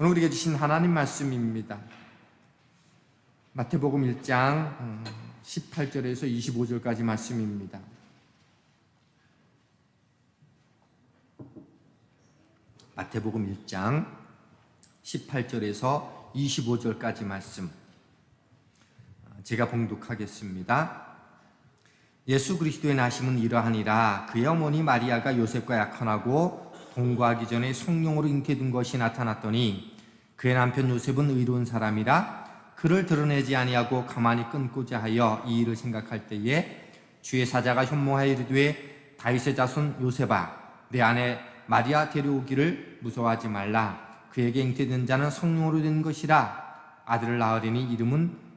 오늘 우리에게 주신 하나님 말씀입니다. 마태복음 1장 18절에서 25절까지 말씀입니다. 마태복음 1장 18절에서 25절까지 말씀 제가 봉독하겠습니다. 예수 그리스도의 나심은 이러하니라. 그의 어머니 마리아가 요셉과 약혼하고 동거하기 전에 성령으로 잉태된 것이 나타났더니 그의 남편 요셉은 의로운 사람이라 그를 드러내지 아니하고 가만히 끊고자 하여 이 일을 생각할 때에 주의 사자가 현몽하여 이르되 다윗의 자손 요셉아, 내 아내 마리아 데려오기를 무서워하지 말라. 그에게 잉태된 자는 성령으로 된 것이라. 아들을 낳으리니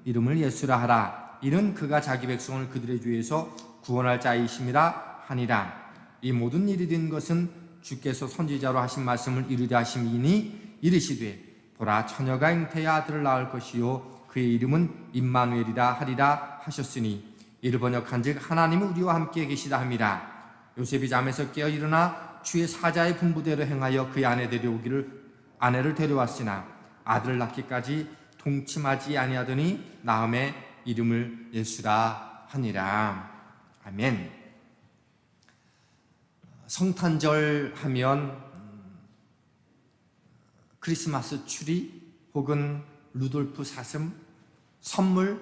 이름을 예수라 하라. 이는 그가 자기 백성을 그들의 죄에서 구원할 자이심이라 하니라. 이 모든 일이 된 것은 주께서 선지자로 하신 말씀을 이루려 하심이니 이르시되 보라, 처녀가 잉태하여 아들을 낳을 것이요 그의 이름은 임마누엘이라 하리라 하셨으니 이를 번역한즉 하나님은 우리와 함께 계시다 함이라. 요셉이 잠에서 깨어 일어나 주의 사자의 분부대로 행하여 그의 아내를 데려왔으나 아들을 낳기까지 동침하지 아니하더니 나음에 이름을 예수라 하니라. 아멘. 성탄절 하면 크리스마스 추리 혹은 루돌프 사슴, 선물,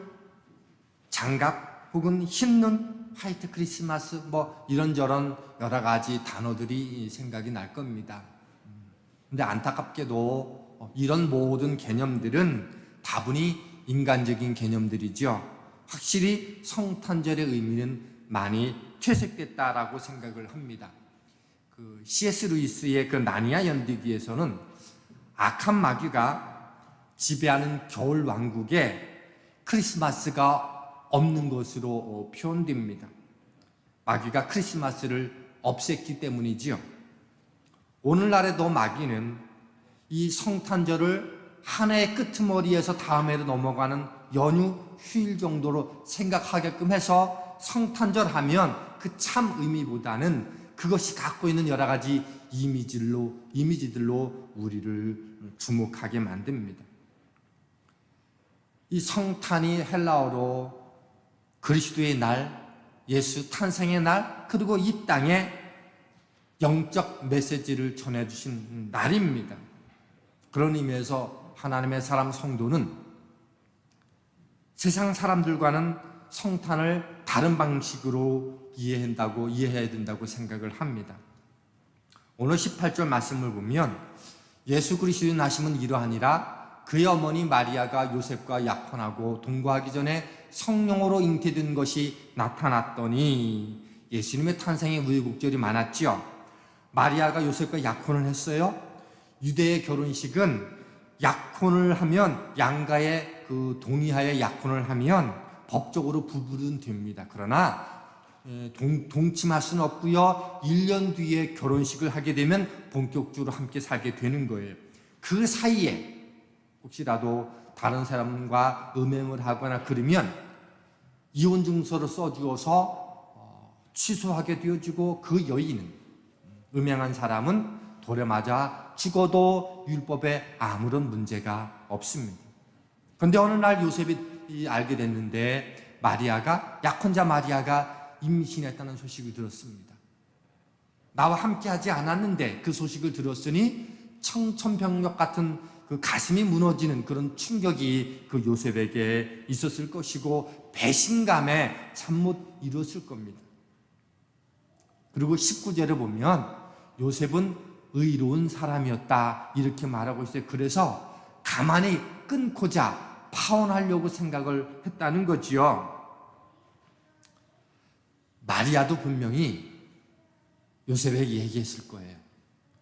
장갑 혹은 흰눈, 화이트 크리스마스 이런저런 여러 가지 단어들이 생각이 날 겁니다. 근데 안타깝게도 이런 모든 개념들은 다분히 인간적인 개념들이죠. 확실히 성탄절의 의미는 많이 퇴색됐다라고 생각을 합니다. C.S. 루이스의 그 나니아 연대기에서는 악한 마귀가 지배하는 겨울 왕국에 크리스마스가 없는 것으로 표현됩니다. 마귀가 크리스마스를 없앴기 때문이지요. 오늘날에도 마귀는 이 성탄절을 한 해의 끄트머리에서 다음 해로 넘어가는 연휴 휴일 정도로 생각하게끔 해서 성탄절 하면 그 참 의미보다는 그것이 갖고 있는 여러 가지 이미지들로 우리를 주목하게 만듭니다. 이 성탄이 헬라어로 그리스도의 날, 예수 탄생의 날, 그리고 이 땅에 영적 메시지를 전해주신 날입니다. 그런 의미에서 하나님의 사람 성도는 세상 사람들과는 성탄을 다른 방식으로 이해해야 된다고 생각을 합니다. 오늘 18절 말씀을 보면 예수 그리스도의 나심은 이러하니라. 그의 어머니 마리아가 요셉과 약혼하고 동거하기 전에 성령으로 잉태된 것이 나타났더니 예수님의 탄생의 우여곡절이 많았죠. 마리아가 요셉과 약혼을 했어요. 유대의 결혼식은 약혼을 하면 양가의 동의하에 약혼을 하면 법적으로 부부는 됩니다. 그러나 동침할 수는 없고요. 1년 뒤에 결혼식을 하게 되면 본격적으로 함께 살게 되는 거예요. 그 사이에 혹시라도 다른 사람과 음행을 하거나 그러면 이혼 증서를 써주어서 취소하게 되어지고 그 여인은, 음행한 사람은 돌에 맞아 죽어도 율법에 아무런 문제가 없습니다. 그런데 어느 날 요셉이 알게 됐는데 약혼자 마리아가 임신했다는 소식을 들었습니다. 나와 함께하지 않았는데 그 소식을 들었으니 청천벽력 같은 그 가슴이 무너지는 그런 충격이 그 요셉에게 있었을 것이고 배신감에 잠 못 이뤘을 겁니다. 그리고 19절을 보면 요셉은 의로운 사람이었다 이렇게 말하고 있어요. 그래서 가만히 끊고자 파혼하려고 생각을 했다는 거지요. 마리아도 분명히 요셉에게 얘기했을 거예요.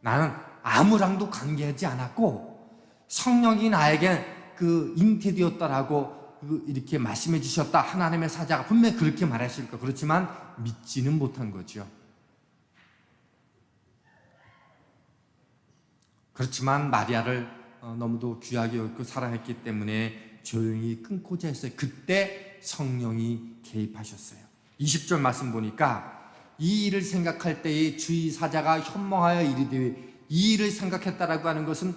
나는 아무랑도 관계하지 않았고 성령이 나에게 잉태되었다라고 이렇게 말씀해 주셨다. 하나님의 사자가 분명히 그렇게 말했을 거예요. 그렇지만 믿지는 못한 거죠. 그렇지만 마리아를 너무도 귀하게 여기고 사랑했기 때문에 조용히 끊고자 했어요. 그때 성령이 개입하셨어요. 20절 말씀 보니까 이 일을 생각할 때에 주의 사자가 현몽하여 이르되, 이 일을 생각했다라고 하는 것은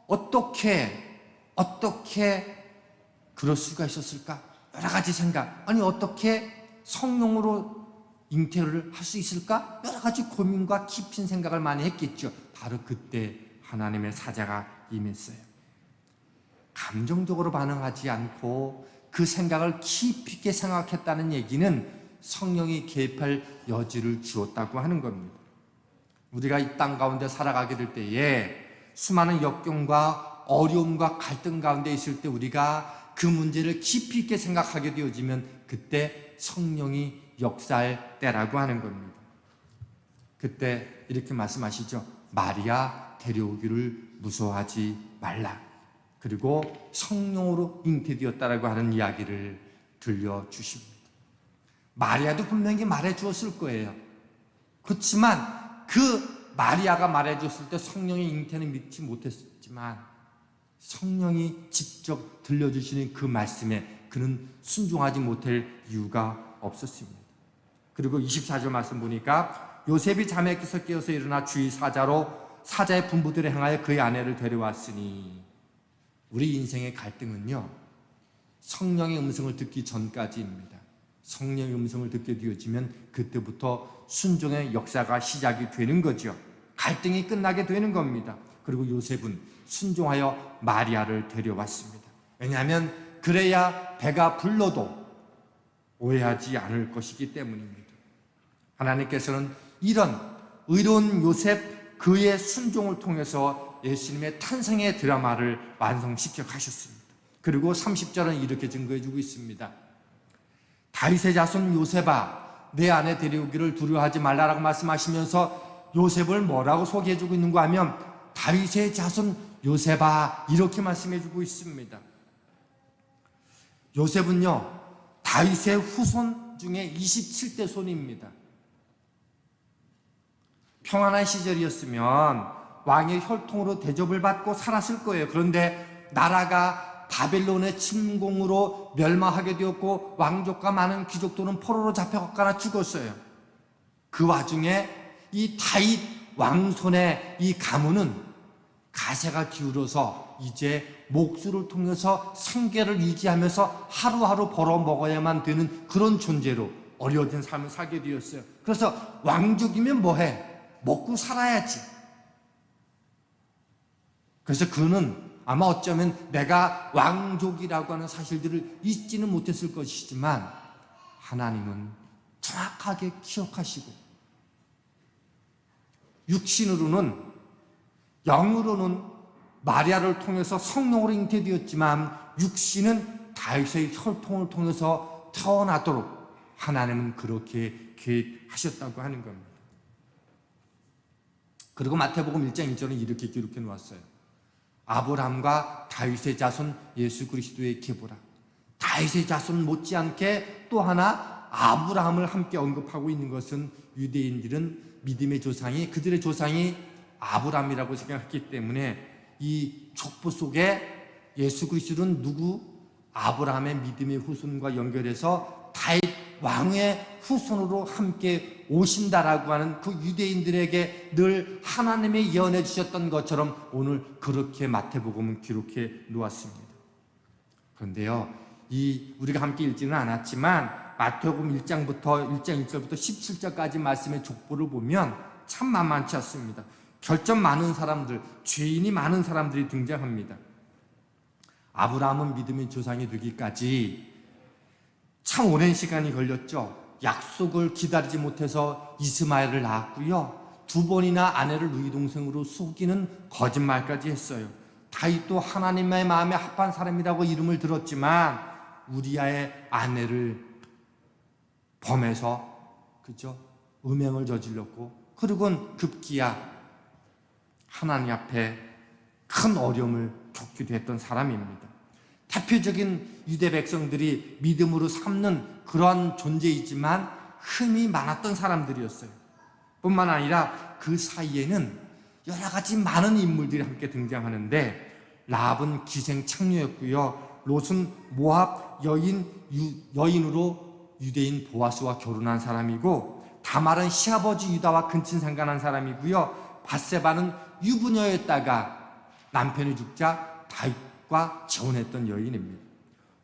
어떻게 그럴 수가 있었을까? 여러 가지 생각. 아니, 어떻게 성령으로 잉태를 할 수 있을까? 여러 가지 고민과 깊은 생각을 많이 했겠죠. 바로 그때 하나님의 사자가 임했어요. 감정적으로 반응하지 않고 그 생각을 깊이 있게 생각했다는 얘기는 성령이 개입할 여지를 주었다고 하는 겁니다. 우리가 이 땅 가운데 살아가게 될 때에 수많은 역경과 어려움과 갈등 가운데 있을 때 우리가 그 문제를 깊이 있게 생각하게 되어지면 그때 성령이 역사할 때라고 하는 겁니다. 그때 이렇게 말씀하시죠. 마리아, 데려오기를 무서워하지 말라. 그리고 성령으로 잉태되었다라고 하는 이야기를 들려주십니다. 마리아도 분명히 말해주었을 거예요. 그렇지만 그 마리아가 말해줬을 때 성령의 잉태는 믿지 못했지만 성령이 직접 들려주시는 그 말씀에 그는 순종하지 못할 이유가 없었습니다. 그리고 24절 말씀 보니까 요셉이 잠에서 깨어서 일어나 주의 사자의 분부들을 행하여 그의 아내를 데려왔으니, 우리 인생의 갈등은요, 성령의 음성을 듣기 전까지입니다. 성령의 음성을 듣게 되어지면 그때부터 순종의 역사가 시작이 되는 거죠. 갈등이 끝나게 되는 겁니다. 그리고 요셉은 순종하여 마리아를 데려왔습니다. 왜냐하면 그래야 배가 불러도 오해하지 않을 것이기 때문입니다. 하나님께서는 이런 의로운 요셉, 그의 순종을 통해서 예수님의 탄생의 드라마를 완성시켜 가셨습니다. 그리고 30절은 이렇게 증거해주고 있습니다. 다윗의 자손 요셉아, 내 아내 데려오기를 두려워하지 말라라고 말씀하시면서 요셉을 뭐라고 소개해주고 있는가 하면 다윗의 자손 요셉아, 이렇게 말씀해주고 있습니다. 요셉은요, 다윗의 후손 중에 27대 손입니다. 평안한 시절이었으면 왕의 혈통으로 대접을 받고 살았을 거예요. 그런데 나라가 바벨론의 침공으로 멸망하게 되었고 왕족과 많은 귀족들은 포로로 잡혀갔거나 죽었어요. 그 와중에 이 다윗 왕손의 이 가문은 가세가 기울어서 이제 목수를 통해서 생계를 유지하면서 하루하루 벌어먹어야만 되는 그런 존재로 어려워진 삶을 살게 되었어요. 그래서 왕족이면 뭐해? 먹고 살아야지. 그래서 그는 아마 어쩌면 내가 왕족이라고 하는 사실들을 잊지는 못했을 것이지만 하나님은 정확하게 기억하시고 육신으로는, 영으로는 마리아를 통해서 성령으로 잉태되었지만 육신은 다윗의 혈통을 통해서 태어나도록 하나님은 그렇게 계획하셨다고 하는 겁니다. 그리고 마태복음 1장 1절은 이렇게 기록해 놓았어요. 아브라함과 다윗의 자손 예수 그리스도의 계보라. 다윗의 자손 못지않게 또 하나 아브라함을 함께 언급하고 있는 것은 유대인들은 믿음의 조상이, 그들의 조상이 아브라함이라고 생각했기 때문에 이 족보 속에 예수 그리스도는 누구? 아브라함의 믿음의 후손과 연결해서 다윗 왕의 후손으로 함께 오신다라고 하는 그 유대인들에게 늘 하나님이 예언해 주셨던 것처럼 오늘 그렇게 마태복음은 기록해 놓았습니다. 그런데요, 우리가 함께 읽지는 않았지만 마태복음 1장 1절부터 17절까지 말씀의 족보를 보면 참 만만치 않습니다. 결점 많은 사람들, 죄인이 많은 사람들이 등장합니다. 아브라함은 믿음의 조상이 되기까지 참 오랜 시간이 걸렸죠. 약속을 기다리지 못해서 이스마엘을 낳았고요. 2번이나 아내를 누이 동생으로 속이는 거짓말까지 했어요. 다윗도 하나님의 마음에 합한 사람이라고 이름을 들었지만 우리아의 아내를 범해서 음행을 저질렀고, 그리고는 급기야 하나님 앞에 큰 어려움을 겪기도 했던 사람입니다. 대표적인 유대 백성들이 믿음으로 삼는 그러한 존재이지만 흠이 많았던 사람들이었어요. 뿐만 아니라 그 사이에는 여러 가지 많은 인물들이 함께 등장하는데, 라합은 기생 창녀였고요. 롯은 모압 여인으로 유대인 보아스와 결혼한 사람이고, 다말은 시아버지 유다와 근친상간한 사람이고요. 밧세바는 유부녀였다가 남편이 죽자 다윗과 재혼했던 여인입니다.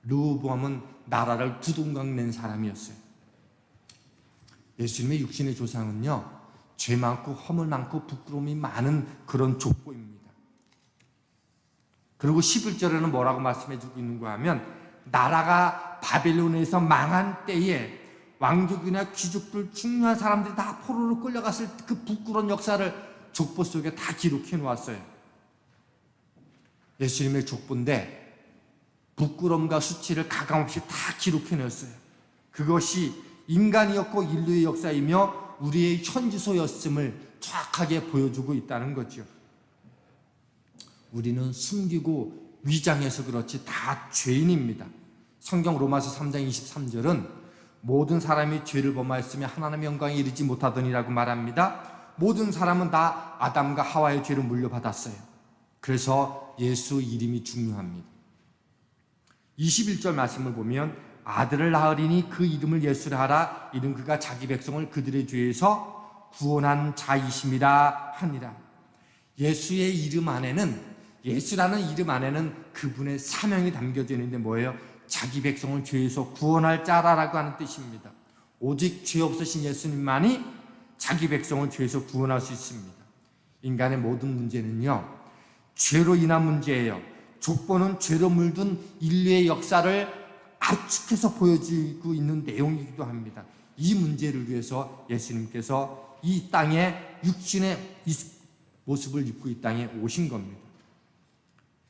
르호보암은 나라를 두동강 낸 사람이었어요. 예수님의 육신의 조상은요, 죄 많고 허물 많고 부끄러움이 많은 그런 족보입니다. 그리고 11절에는 뭐라고 말씀해 주고 있는가 하면, 나라가 바벨론에서 망한 때에 왕족이나 귀족들, 중요한 사람들이 다 포로로 끌려갔을 그 부끄러운 역사를 족보 속에 다 기록해 놓았어요. 예수님의 족보인데 부끄러움과 수치를 가감없이 다 기록해 놨어요. 그것이 인간이었고 인류의 역사이며 우리의 현지소였음을 정확하게 보여주고 있다는 거죠. 우리는 숨기고 위장해서 그렇지 다 죄인입니다. 성경 로마서 3장 23절은 모든 사람이 죄를 범하였으며 하나님의 영광에 이르지 못하더니라고 말합니다. 모든 사람은 다 아담과 하와의 죄를 물려받았어요. 그래서 예수 이름이 중요합니다. 21절 말씀을 보면 아들을 낳으리니 그 이름을 예수라 하라. 이는 그가 자기 백성을 그들의 죄에서 구원한 자이심이라 하니라. 예수의 이름 안에는, 예수라는 이름 안에는 그분의 사명이 담겨져 있는데 뭐예요? 자기 백성을 죄에서 구원할 자라라고 하는 뜻입니다. 오직 죄 없으신 예수님만이 자기 백성을 죄에서 구원할 수 있습니다. 인간의 모든 문제는요, 죄로 인한 문제예요. 족보는 죄로 물든 인류의 역사를 압축해서 보여주고 있는 내용이기도 합니다. 이 문제를 위해서 예수님께서 이 땅에 육신의 모습을 입고 이 땅에 오신 겁니다.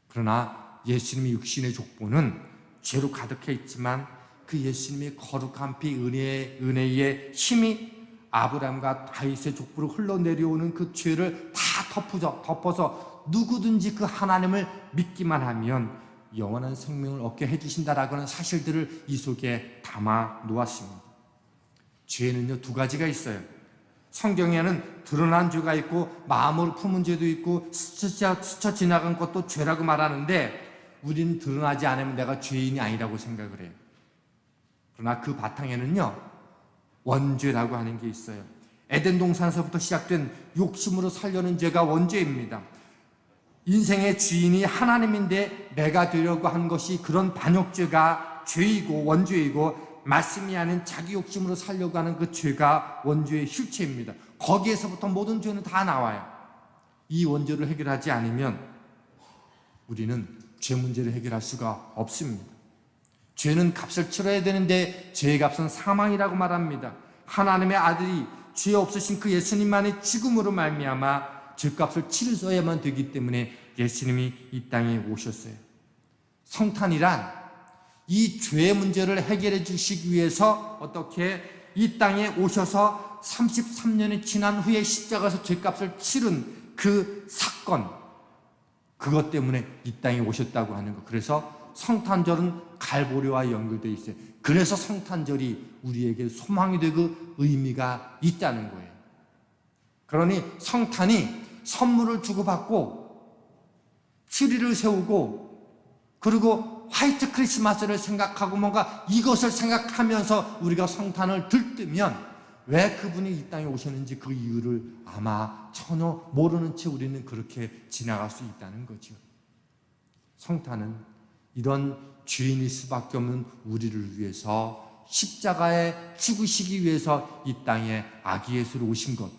그러나 예수님의 육신의 족보는 죄로 가득해 있지만 그 예수님의 거룩한 피 은혜의 힘이 아브라함과 다윗의 족보로 흘러내려오는 그 죄를 다 덮어서 누구든지 그 하나님을 믿기만 하면 영원한 생명을 얻게 해주신다라고 하는 사실들을 이 속에 담아 놓았습니다. 죄는요, 두 가지가 있어요. 성경에는 드러난 죄가 있고 마음으로 품은 죄도 있고 스쳐 지나간 것도 죄라고 말하는데 우리는 드러나지 않으면 내가 죄인이 아니라고 생각을 해요. 그러나 그 바탕에는요, 원죄라고 하는 게 있어요. 에덴 동산에서부터 시작된 욕심으로 살려는 죄가 원죄입니다. 인생의 주인이 하나님인데 내가 되려고 한 것이 그런 반역죄가 죄이고 원죄이고, 말씀이 아닌 자기 욕심으로 살려고 하는 그 죄가 원죄의 실체입니다. 거기에서부터 모든 죄는 다 나와요. 이 원죄를 해결하지 않으면 우리는 죄 문제를 해결할 수가 없습니다. 죄는 값을 치러야 되는데 죄의 값은 사망이라고 말합니다. 하나님의 아들이 죄 없으신 그 예수님만의 죽음으로 말미암아 죄값을 치르셔야만 되기 때문에 예수님이 이 땅에 오셨어요. 성탄이란 이 죄의 문제를 해결해 주시기 위해서 어떻게 이 땅에 오셔서 33년이 지난 후에 십자가에서 죄값을 치른 그 사건, 그것 때문에 이 땅에 오셨다고 하는 것. 그래서 성탄절은 갈보리와 연결되어 있어요. 그래서 성탄절이 우리에게 소망이 되고 의미가 있다는 거예요. 그러니 성탄이 선물을 주고받고 트리를 세우고 그리고 화이트 크리스마스를 생각하고 뭔가 이것을 생각하면서 우리가 성탄을 들뜨면 왜 그분이 이 땅에 오셨는지 그 이유를 아마 전혀 모르는 채 우리는 그렇게 지나갈 수 있다는 거죠. 성탄은 이런 죄인일 수밖에 없는 우리를 위해서 십자가에 죽으시기 위해서 이 땅에 아기 예수로 오신 것,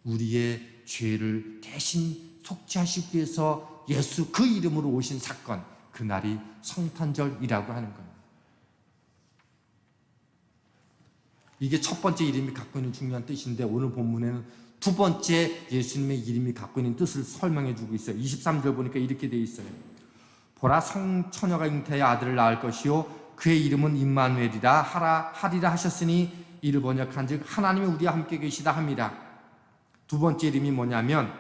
우리의 죄를 대신 속죄하시기 위해서 예수 그 이름으로 오신 사건, 그날이 성탄절이라고 하는 겁니다. 이게 첫 번째 이름이 갖고 있는 중요한 뜻인데 오늘 본문에는 두 번째 예수님의 이름이 갖고 있는 뜻을 설명해 주고 있어요. 23절 보니까 이렇게 되어 있어요. 보라, 성처녀가 잉태하여 아들을 낳을 것이요 그의 이름은 임마누엘이라 하리라 하셨으니 이를 번역한즉 하나님이 우리와 함께 계시다 함이라. 두 번째 이름이 뭐냐면,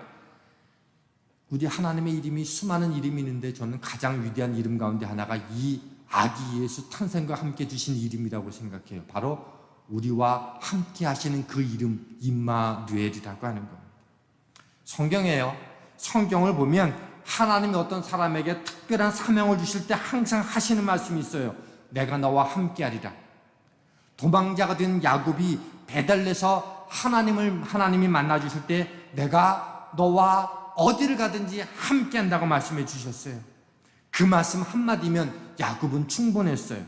우리 하나님의 이름이 수많은 이름이 있는데 저는 가장 위대한 이름 가운데 하나가 이 아기 예수 탄생과 함께 주신 이름이라고 생각해요. 바로 우리와 함께 하시는 그 이름, 임마누엘이라고 하는 겁니다. 성경이에요. 성경을 보면 하나님이 어떤 사람에게 특별한 사명을 주실 때 항상 하시는 말씀이 있어요. 내가 너와 함께 하리라. 도망자가 된 야곱이 배달내서 하나님이 만나 주실 때 내가 너와 어디를 가든지 함께 한다고 말씀해 주셨어요. 그 말씀 한마디면 야곱은 충분했어요.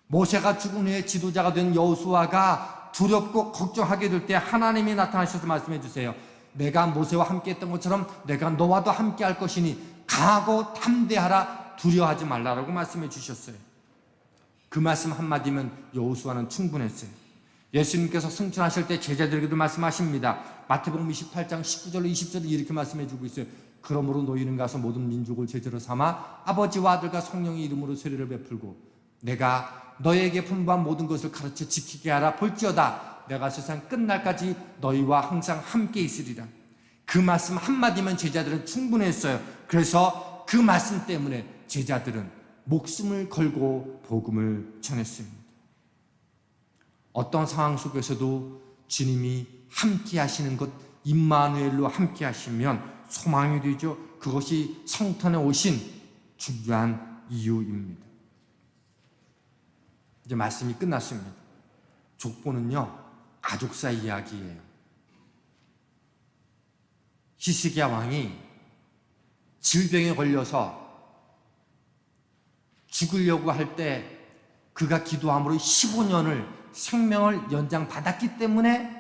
모세가 죽은 후에 지도자가 된 여호수아가 두렵고 걱정하게 될 때 하나님이 나타나셔서 말씀해 주세요. 내가 모세와 함께 했던 것처럼 내가 너와도 함께 할 것이니 강하고 담대하라, 두려워하지 말라라고 말씀해 주셨어요. 그 말씀 한마디면 여호수아는 충분했어요. 예수님께서 승천하실 때 제자들에게도 말씀하십니다. 마태복음 28장 19절로 20절에 이렇게 말씀해 주고 있어요. 그러므로 너희는 가서 모든 민족을 제자로 삼아 아버지와 아들과 성령의 이름으로 세례를 베풀고 내가 너희에게 분부한 모든 것을 가르쳐 지키게 하라. 볼지어다 내가 세상 끝날까지 너희와 항상 함께 있으리라. 그 말씀 한마디면 제자들은 충분했어요. 그래서 그 말씀 때문에 제자들은 목숨을 걸고 복음을 전했습니다. 어떤 상황 속에서도 주님이 함께 하시는 것, 임마누엘로 함께 하시면 소망이 되죠. 그것이 성탄에 오신 중요한 이유입니다. 이제 말씀이 끝났습니다. 족보는요, 가족사 이야기예요. 히스기야 왕이 질병에 걸려서 죽으려고 할 때 그가 기도함으로 15년을 생명을 연장받았기 때문에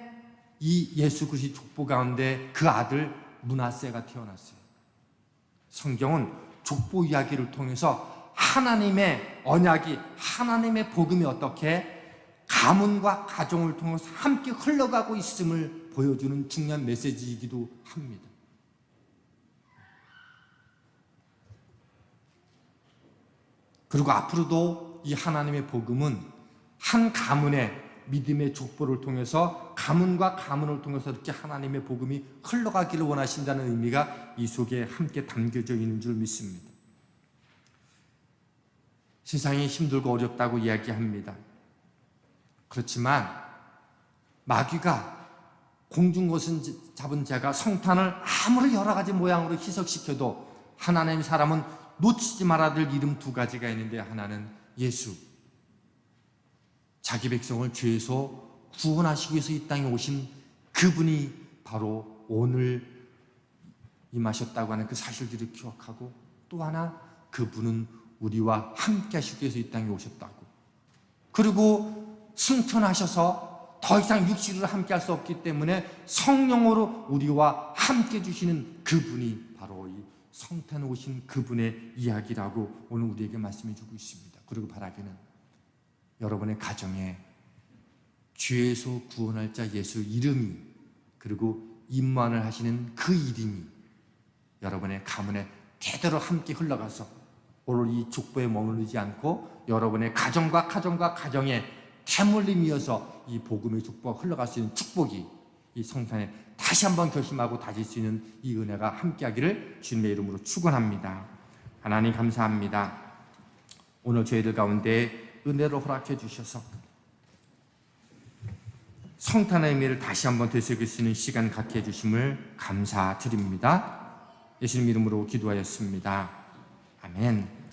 이 예수 그리스도의 족보 가운데 그 아들 므낫세가 태어났어요. 성경은 족보 이야기를 통해서 하나님의 언약이, 하나님의 복음이 어떻게 가문과 가정을 통해서 함께 흘러가고 있음을 보여주는 중요한 메시지이기도 합니다. 그리고 앞으로도 이 하나님의 복음은 한 가문의 믿음의 족보를 통해서 가문과 가문을 통해서 이렇게 하나님의 복음이 흘러가기를 원하신다는 의미가 이 속에 함께 담겨져 있는 줄 믿습니다. 세상이 힘들고 어렵다고 이야기합니다. 그렇지만 마귀가 공중것은 잡은 자가 성탄을 아무리 여러 가지 모양으로 희석시켜도 하나님의 사람은 놓치지 말아야 될 이름 두 가지가 있는데, 하나는 예수, 자기 백성을 죄에서 구원하시기 위해서 이 땅에 오신 그분이 바로 오늘 임하셨다고 하는 그 사실들을 기억하고, 또 하나 그분은 우리와 함께 하시기 위해서 이 땅에 오셨다고, 그리고 승천하셔서 더 이상 육신으로 함께 할 수 없기 때문에 성령으로 우리와 함께 해주시는 그분이 바로 이 성탄에 오신 그분의 이야기라고 오늘 우리에게 말씀해 주고 있습니다. 그리고 바라기는 여러분의 가정에 죄에서 구원할 자 예수 이름이, 그리고 임만을 하시는 그 이름이 여러분의 가문에 대대로 함께 흘러가서 오늘 이 족보에 머무르지 않고 여러분의 가정과 가정에 대물림이어서 이 복음의 족보가 흘러갈 수 있는 축복이 이 성탄에 다시 한번 결심하고 다질 수 있는 이 은혜가 함께하기를 주님의 이름으로 축원합니다. 하나님 감사합니다. 오늘 저희들 가운데 은혜로 허락해 주셔서 성탄의 의미를 다시 한번 되새길 수 있는 시간 갖게 해주심을 감사드립니다. 예수님 이름으로 기도하였습니다. 아멘.